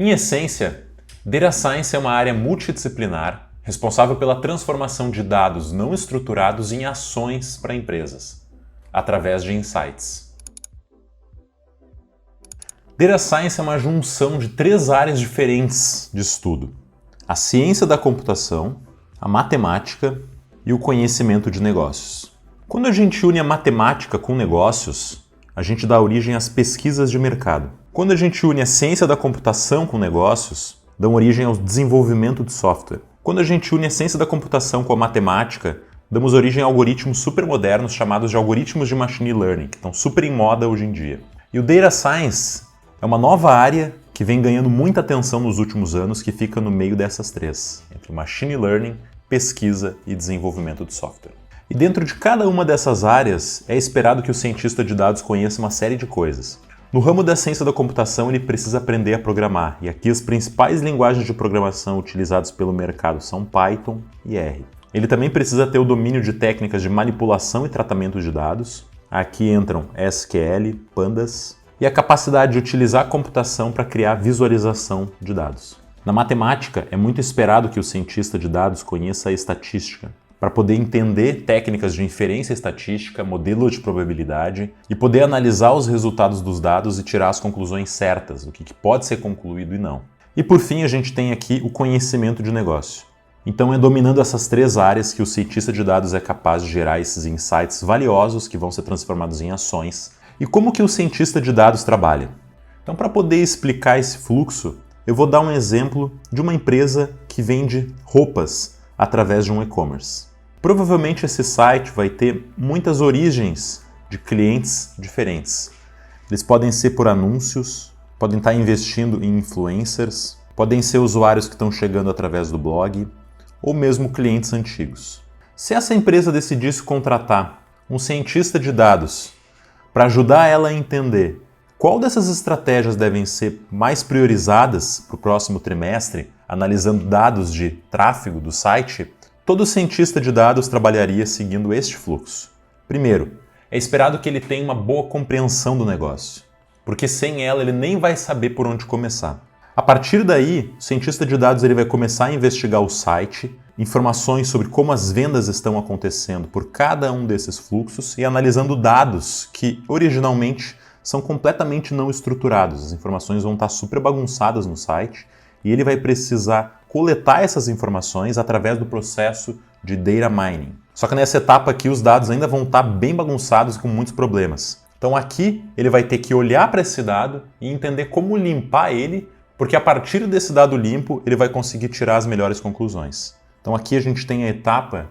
Em essência, Data Science é uma área multidisciplinar responsável pela transformação de dados não estruturados em ações para empresas, através de insights. Data Science é uma junção de 3 áreas diferentes de estudo: a ciência da computação, a matemática e o conhecimento de negócios. Quando a gente une a matemática com negócios, a gente dá origem às pesquisas de mercado. Quando a gente une a ciência da computação com negócios, dão origem ao desenvolvimento de software. Quando a gente une a ciência da computação com a matemática, damos origem a algoritmos supermodernos chamados de algoritmos de machine learning, que estão super em moda hoje em dia. E o Data Science é uma nova área que vem ganhando muita atenção nos últimos anos, que fica no meio dessas 3, entre machine learning, pesquisa e desenvolvimento de software. E dentro de cada uma dessas áreas, é esperado que o cientista de dados conheça uma série de coisas. No ramo da ciência da computação, ele precisa aprender a programar, e aqui as principais linguagens de programação utilizadas pelo mercado são Python e R. Ele também precisa ter o domínio de técnicas de manipulação e tratamento de dados. Aqui entram SQL, Pandas, e a capacidade de utilizar a computação para criar visualização de dados. Na matemática, é muito esperado que o cientista de dados conheça a estatística, para poder entender técnicas de inferência estatística, modelo de probabilidade e poder analisar os resultados dos dados e tirar as conclusões certas, o que pode ser concluído e não. E por fim, a gente tem aqui o conhecimento de negócio. Então é dominando essas 3 áreas que o cientista de dados é capaz de gerar esses insights valiosos que vão ser transformados em ações. E como que o cientista de dados trabalha? Então, para poder explicar esse fluxo, eu vou dar um exemplo de uma empresa que vende roupas através de um e-commerce. Provavelmente esse site vai ter muitas origens de clientes diferentes. Eles podem ser por anúncios, podem estar investindo em influencers, podem ser usuários que estão chegando através do blog, ou mesmo clientes antigos. Se essa empresa decidisse contratar um cientista de dados para ajudar ela a entender qual dessas estratégias devem ser mais priorizadas para o próximo trimestre, analisando dados de tráfego do site, todo cientista de dados trabalharia seguindo este fluxo. Primeiro, é esperado que ele tenha uma boa compreensão do negócio, porque sem ela ele nem vai saber por onde começar. A partir daí, o cientista de dados ele vai começar a investigar o site, informações sobre como as vendas estão acontecendo por cada um desses fluxos e analisando dados que originalmente são completamente não estruturados. As informações vão estar super bagunçadas no site e ele vai precisar coletar essas informações através do processo de data mining. Só que nessa etapa aqui os dados ainda vão estar bem bagunçados e com muitos problemas. Então aqui ele vai ter que olhar para esse dado e entender como limpar ele, porque a partir desse dado limpo ele vai conseguir tirar as melhores conclusões. Então aqui a gente tem a etapa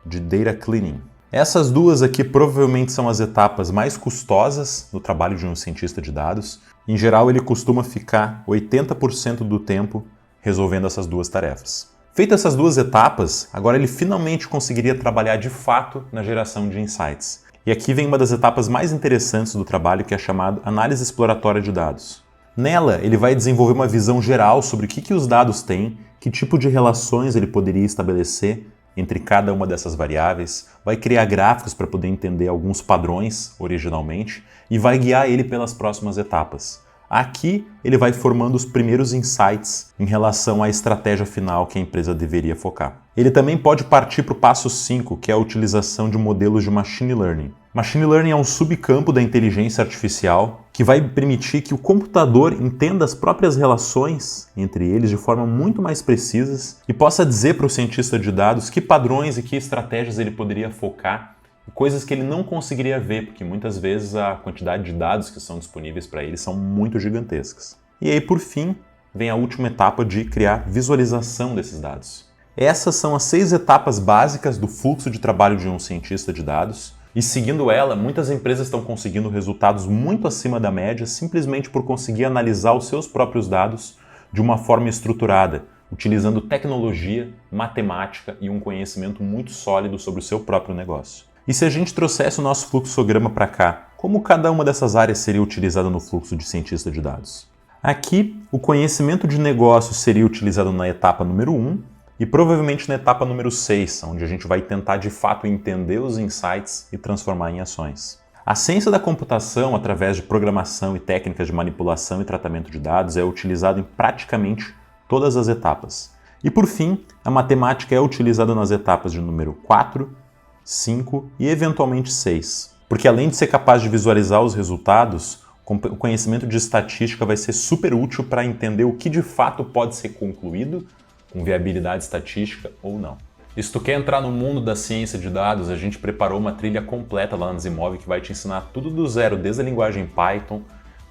de data cleaning. Essas duas aqui provavelmente são as etapas mais custosas no trabalho de um cientista de dados. Em geral, ele costuma ficar 80% do tempo resolvendo essas 2 tarefas. Feitas essas 2 etapas, agora ele finalmente conseguiria trabalhar de fato na geração de insights. E aqui vem uma das etapas mais interessantes do trabalho, que é chamada análise exploratória de dados. Nela, ele vai desenvolver uma visão geral sobre o que os dados têm, que tipo de relações ele poderia estabelecer entre cada uma dessas variáveis, vai criar gráficos para poder entender alguns padrões originalmente e vai guiar ele pelas próximas etapas. Aqui ele vai formando os primeiros insights em relação à estratégia final que a empresa deveria focar. Ele também pode partir para o passo 5, que é a utilização de modelos de machine learning. Machine learning é um subcampo da inteligência artificial que vai permitir que o computador entenda as próprias relações entre eles de forma muito mais precisas e possa dizer para o cientista de dados que padrões e que estratégias ele poderia focar, coisas que ele não conseguiria ver, porque muitas vezes a quantidade de dados que são disponíveis para ele são muito gigantescas. E aí, por fim, vem a última etapa de criar visualização desses dados. Essas são as 6 etapas básicas do fluxo de trabalho de um cientista de dados, e seguindo ela, muitas empresas estão conseguindo resultados muito acima da média simplesmente por conseguir analisar os seus próprios dados de uma forma estruturada, utilizando tecnologia, matemática e um conhecimento muito sólido sobre o seu próprio negócio. E se a gente trouxesse o nosso fluxograma para cá, como cada uma dessas áreas seria utilizada no fluxo de cientista de dados? Aqui, o conhecimento de negócio seria utilizado na etapa número 1 e provavelmente na etapa número 6, onde a gente vai tentar de fato entender os insights e transformar em ações. A ciência da computação, através de programação e técnicas de manipulação e tratamento de dados, é utilizada em praticamente todas as etapas. E por fim, a matemática é utilizada nas etapas de número 4, 5 e eventualmente 6. Porque além de ser capaz de visualizar os resultados, o conhecimento de estatística vai ser super útil para entender o que de fato pode ser concluído com viabilidade estatística ou não. E se tu quer entrar no mundo da ciência de dados, a gente preparou uma trilha completa lá na Zimov que vai te ensinar tudo do zero, desde a linguagem Python,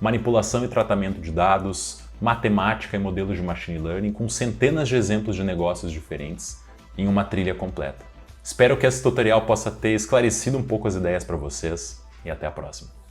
manipulação e tratamento de dados, matemática e modelos de machine learning, com centenas de exemplos de negócios diferentes em uma trilha completa. Espero que esse tutorial possa ter esclarecido um pouco as ideias para vocês e até a próxima.